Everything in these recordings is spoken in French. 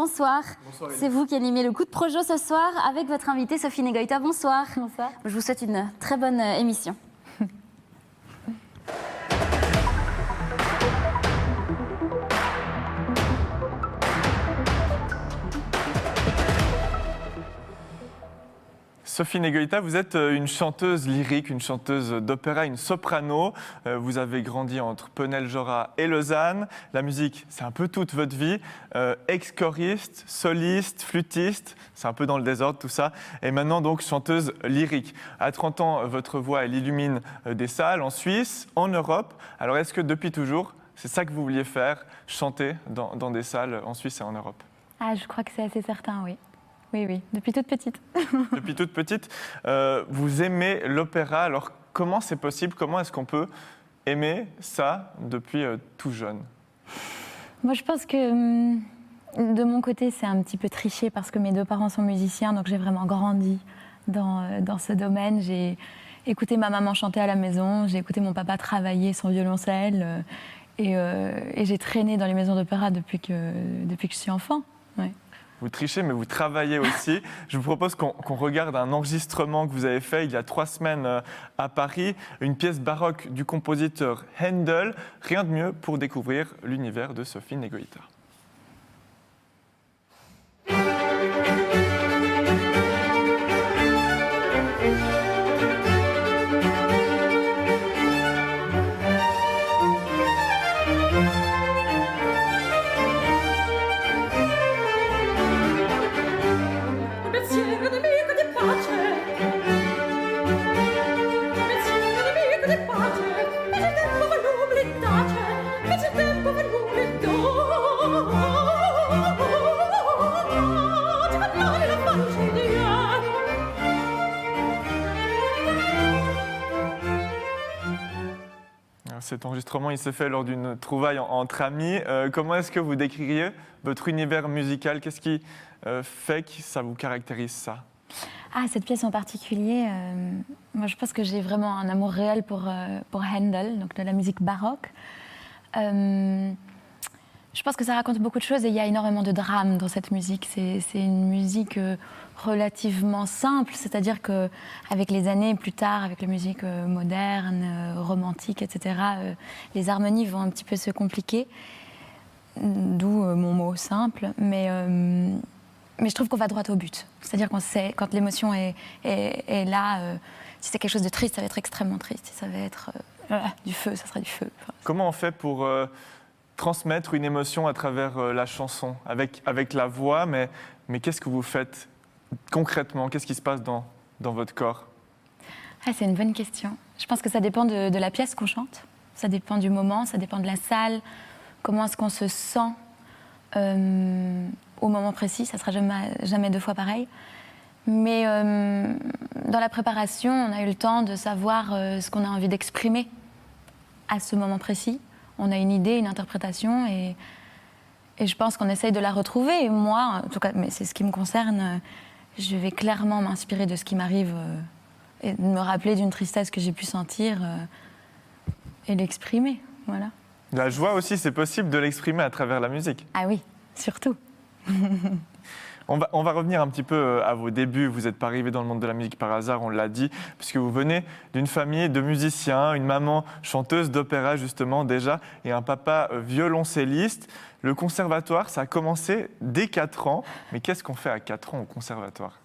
Bonsoir, c'est vous qui animez le coup de projo ce soir avec votre invitée Sophie Negoïta. Bonsoir. Bonsoir. Je vous souhaite une très bonne émission. Sophie Negoïta, vous êtes une chanteuse lyrique, une chanteuse d'opéra, une soprano. Vous avez grandi entre Penel-Jorat et Lausanne. La musique, c'est un peu toute votre vie. Ex-choriste, soliste, flûtiste, c'est un peu dans le désordre tout ça. Et maintenant donc chanteuse lyrique. À 30 ans, votre voix, elle illumine des salles en Suisse, en Europe. Alors est-ce que depuis toujours, c'est ça que vous vouliez faire, chanter dans des salles en Suisse et en Europe? Ah, je crois que c'est assez certain, oui. Oui, depuis toute petite. Depuis toute petite, vous aimez l'opéra. Alors, comment c'est possible? Comment est-ce qu'on peut aimer ça depuis tout jeune? Moi, je pense que de mon côté, c'est un petit peu triché parce que mes deux parents sont musiciens, donc j'ai vraiment grandi dans ce domaine. J'ai écouté ma maman chanter à la maison, j'ai écouté mon papa travailler son violoncelle et j'ai traîné dans les maisons d'opéra depuis que je suis enfant. Ouais. Vous trichez, mais vous travaillez aussi. Je vous propose qu'on regarde un enregistrement que vous avez fait il y a 3 semaines à Paris, une pièce baroque du compositeur Handel. Rien de mieux pour découvrir l'univers de Sophie Negoïta. Cet enregistrement, il s'est fait lors d'une trouvaille entre amis. Comment est-ce que vous décririez votre univers musical? Qu'est-ce qui fait que ça vous caractérise, ça? Ah, cette pièce en particulier, moi je pense que j'ai vraiment un amour réel pour Handel, donc de la musique baroque. Je pense que ça raconte beaucoup de choses et il y a énormément de drame dans cette musique. C'est une musique relativement simple, c'est-à-dire qu'avec les années plus tard, avec la musique moderne, romantique, etc., les harmonies vont un petit peu se compliquer, d'où mon mot simple, mais je trouve qu'on va droit au but. C'est-à-dire qu'on sait, quand l'émotion est là, si c'est quelque chose de triste, ça va être extrêmement triste, si ça va être du feu, ça sera du feu. Enfin, comment on fait pour transmettre une émotion à travers la chanson, avec la voix, mais qu'est-ce que vous faites concrètement? Qu'est-ce qui se passe dans votre corps? Ah, c'est une bonne question. Je pense que ça dépend de la pièce qu'on chante, ça dépend du moment, ça dépend de la salle, comment est-ce qu'on se sent au moment précis, ça ne sera jamais 2 fois pareil. Mais dans la préparation, on a eu le temps de savoir ce qu'on a envie d'exprimer à ce moment précis. On a une idée, une interprétation et je pense qu'on essaye de la retrouver. Et moi, en tout cas, mais c'est ce qui me concerne, je vais clairement m'inspirer de ce qui m'arrive et de me rappeler d'une tristesse que j'ai pu sentir et l'exprimer. Voilà. La joie aussi, c'est possible de l'exprimer à travers la musique. Ah oui, surtout. On va revenir un petit peu à vos débuts. Vous n'êtes pas arrivé dans le monde de la musique par hasard, on l'a dit, puisque vous venez d'une famille de musiciens, une maman chanteuse d'opéra justement déjà, et un papa violoncelliste. Le conservatoire, ça a commencé dès 4 ans. Mais qu'est-ce qu'on fait à 4 ans au conservatoire?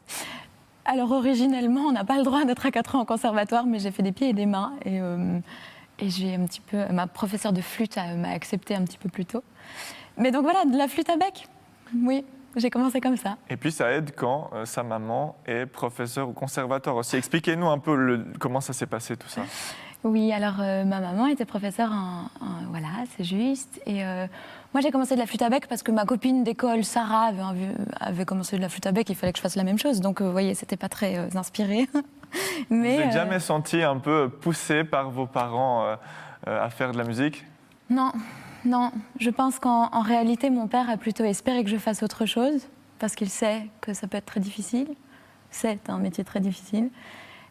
Alors originellement, on n'a pas le droit d'être à 4 ans au conservatoire, mais j'ai fait des pieds et des mains. Et j'ai un petit peu... Ma professeure de flûte m'a acceptée un petit peu plus tôt. Mais donc voilà, de la flûte à bec, oui. J'ai commencé comme ça. Et puis ça aide quand sa maman est professeure au conservatoire aussi. Expliquez-nous un peu comment ça s'est passé tout ça. Oui, alors ma maman était professeure voilà, c'est juste. Et moi j'ai commencé de la flûte à bec parce que ma copine d'école, Sarah, avait commencé de la flûte à bec, il fallait que je fasse la même chose. Donc vous voyez, c'était pas très inspiré. Mais, vous n'êtes jamais senti un peu poussé par vos parents à faire de la musique? Non, je pense qu'en réalité, mon père a plutôt espéré que je fasse autre chose, parce qu'il sait que ça peut être très difficile. C'est un métier très difficile.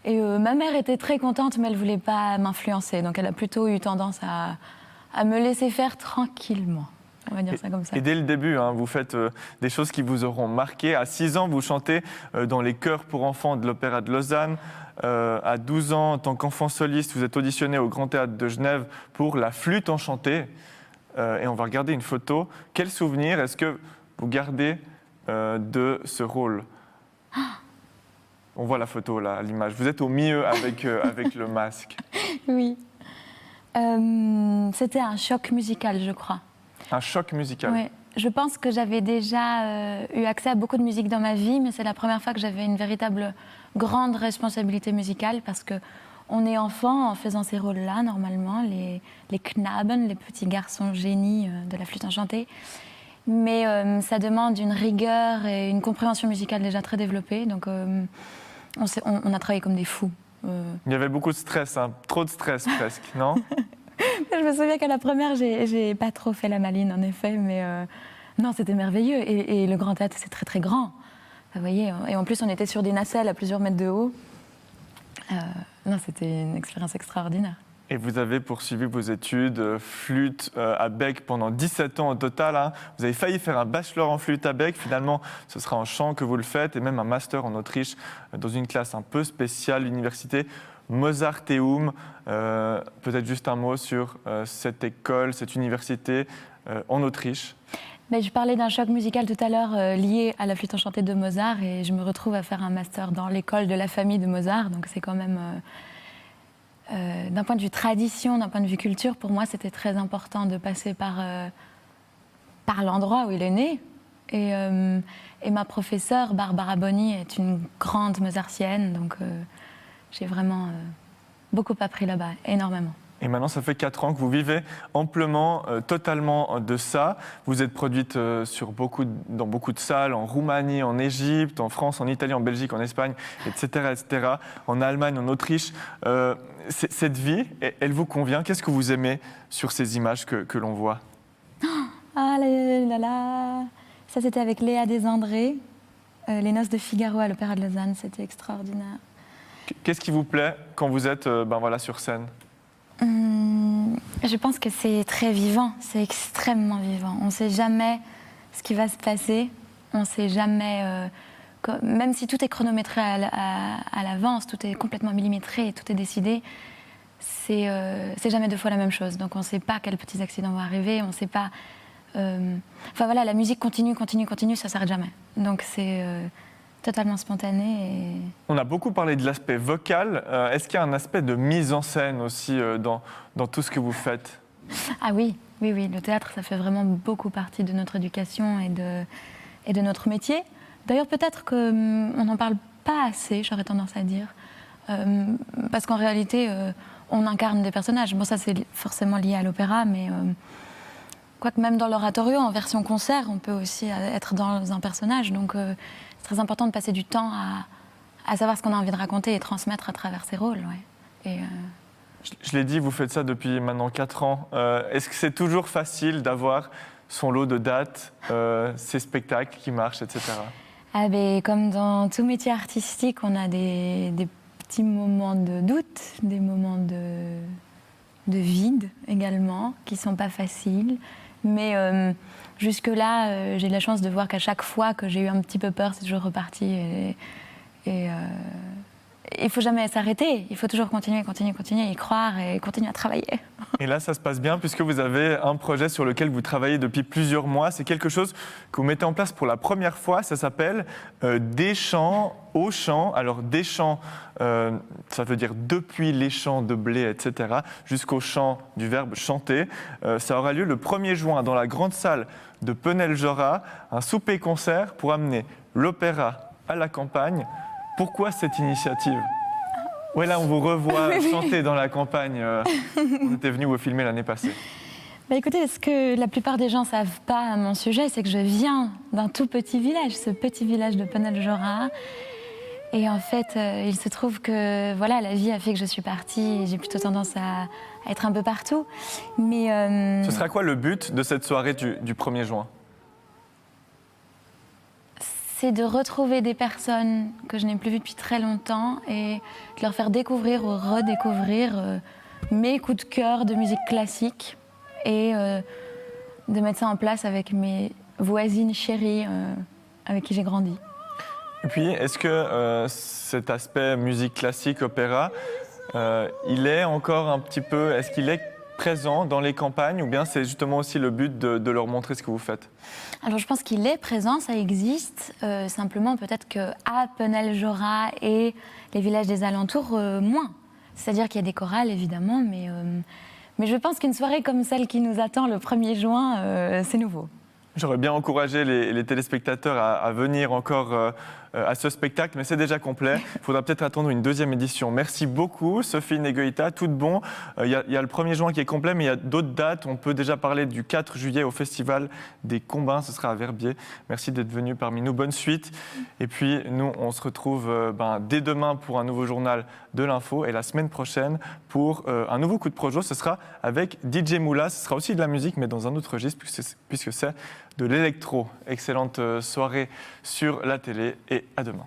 Et ma mère était très contente, mais elle ne voulait pas m'influencer. Donc elle a plutôt eu tendance à me laisser faire tranquillement. on va dire ça comme ça. Et dès le début, hein, vous faites des choses qui vous auront marqué. À 6 ans, vous chantez dans les chœurs pour enfants de l'Opéra de Lausanne. À 12 ans, en tant qu'enfant soliste, vous êtes auditionné au Grand Théâtre de Genève pour La Flûte enchantée. Et on va regarder une photo. Quel souvenir est-ce que vous gardez de ce rôle? On voit la photo là, l'image. Vous êtes au milieu avec le masque. Oui. C'était un choc musical, je crois. Un choc musical. Oui. Je pense que j'avais déjà eu accès à beaucoup de musique dans ma vie, mais c'est la première fois que j'avais une véritable grande responsabilité musicale parce que on est enfant en faisant ces rôles-là, normalement, les Knaben, les petits garçons génies de la flûte enchantée. Mais ça demande une rigueur et une compréhension musicale déjà très développée. Donc on a travaillé comme des fous. Il y avait beaucoup de stress, hein, trop de stress presque, non? Je me souviens qu'à la première, j'ai pas trop fait la maline, en effet, mais non, c'était merveilleux. Et le Grand Théâtre, c'est très très grand. Vous voyez, et en plus, on était sur des nacelles à plusieurs mètres de haut. Non, c'était une expérience extraordinaire. Et vous avez poursuivi vos études flûte à bec pendant 17 ans au total. Hein. Vous avez failli faire un bachelor en flûte à bec. Finalement, ce sera en chant que vous le faites et même un master en Autriche dans une classe un peu spéciale, l'université Mozarteum. Peut-être juste un mot sur cette école, cette université en Autriche. Mais je parlais d'un choc musical tout à l'heure lié à la flûte enchantée de Mozart et je me retrouve à faire un master dans l'école de la famille de Mozart. Donc c'est quand même... d'un point de vue tradition, d'un point de vue culture, pour moi, c'était très important de passer par l'endroit où il est né. Et ma professeure, Barbara Boni, est une grande mozartienne, donc j'ai vraiment beaucoup appris là-bas, énormément. Et maintenant, ça fait 4 ans que vous vivez amplement, totalement de ça. Vous êtes produite dans beaucoup de salles, en Roumanie, en Égypte, en France, en Italie, en Belgique, en Espagne, etc., etc., en Allemagne, en Autriche. Cette vie, elle vous convient? Qu'est-ce que vous aimez sur ces images que l'on voit? Ah là là là. Ça, c'était avec Léa Desandré, Les Noces de Figaro à l'Opéra de Lausanne. C'était extraordinaire. Qu'est-ce qui vous plaît quand vous êtes sur scène? Je pense que c'est très vivant, c'est extrêmement vivant. On ne sait jamais ce qui va se passer, on ne sait jamais... même si tout est chronométré à l'avance, tout est complètement millimétré, tout est décidé, c'est jamais 2 fois la même chose. Donc on ne sait pas quels petits accidents vont arriver, on ne sait pas... Enfin voilà, la musique continue, ça ne s'arrête jamais. Donc c'est totalement spontané. Et... On a beaucoup parlé de l'aspect vocal. Est-ce qu'il y a un aspect de mise en scène aussi dans tout ce que vous faites? Ah oui, le théâtre, ça fait vraiment beaucoup partie de notre éducation et de notre métier. D'ailleurs, peut-être qu'on n'en parle pas assez, j'aurais tendance à dire, parce qu'en réalité, on incarne des personnages. Bon, ça, c'est forcément lié à l'opéra, mais quoique même dans l'oratorio, en version concert, on peut aussi être dans un personnage. Donc, c'est très important de passer du temps à savoir ce qu'on a envie de raconter et transmettre à travers ces rôles. Ouais. Et, je l'ai dit, vous faites ça depuis maintenant 4 ans. Est-ce que c'est toujours facile d'avoir son lot de dates, ces spectacles qui marchent, etc. Ah ben, comme dans tout métier artistique, on a des petits moments de doute, des moments de vide également, qui ne sont pas faciles. Mais jusque-là, j'ai de la chance de voir qu'à chaque fois que j'ai eu un petit peu peur, c'est toujours reparti. Et il ne faut jamais s'arrêter, il faut toujours continuer, y croire et continuer à travailler. Et là, ça se passe bien puisque vous avez un projet sur lequel vous travaillez depuis plusieurs mois. C'est quelque chose que vous mettez en place pour la première fois. Ça s'appelle Des champs aux champs. Alors, des champs, ça veut dire depuis les champs de blé, etc., jusqu'au chant du verbe chanter. Ça aura lieu le 1er juin dans la grande salle de Penel-Jorat, un souper-concert pour amener l'opéra à la campagne. Pourquoi cette initiative? Oui, là, on vous revoit chanter dans la campagne. On était venu vous filmer l'année passée. Bah écoutez, ce que la plupart des gens ne savent pas à mon sujet, c'est que je viens d'un tout petit village, ce petit village de Penel-Jorat. Et en fait, il se trouve que voilà, la vie a fait que je suis partie et j'ai plutôt tendance à être un peu partout. Mais, Ce sera quoi le but de cette soirée du 1er juin? C'est de retrouver des personnes que je n'ai plus vues depuis très longtemps et de leur faire découvrir ou redécouvrir mes coups de cœur de musique classique et de mettre ça en place avec mes voisines chéries avec qui j'ai grandi. Et puis, est-ce que cet aspect musique classique, opéra, il est encore un petit peu, est-ce qu'il est présent dans les campagnes ou bien c'est justement aussi le but de leur montrer ce que vous faites? Alors je pense qu'il est présent, ça existe, simplement peut-être qu'à Penel-Jora et les villages des alentours, moins. C'est-à-dire qu'il y a des chorales évidemment, mais je pense qu'une soirée comme celle qui nous attend le 1er juin, c'est nouveau. J'aurais bien encouragé les téléspectateurs à venir encore à ce spectacle, mais c'est déjà complet. Il faudra peut-être attendre une deuxième édition. Merci beaucoup, Sophie Negoïta. Tout de bon. Il y a le 1er juin qui est complet, mais il y a d'autres dates. On peut déjà parler du 4 juillet au Festival des Combins. Ce sera à Verbier. Merci d'être venu parmi nous. Bonne suite. Et puis, nous, on se retrouve dès demain pour un nouveau journal de l'info et la semaine prochaine pour un nouveau coup de projo. Ce sera avec DJ Moula. Ce sera aussi de la musique, mais dans un autre registre, puisque c'est de l'électro. Excellente soirée sur la télé et à demain.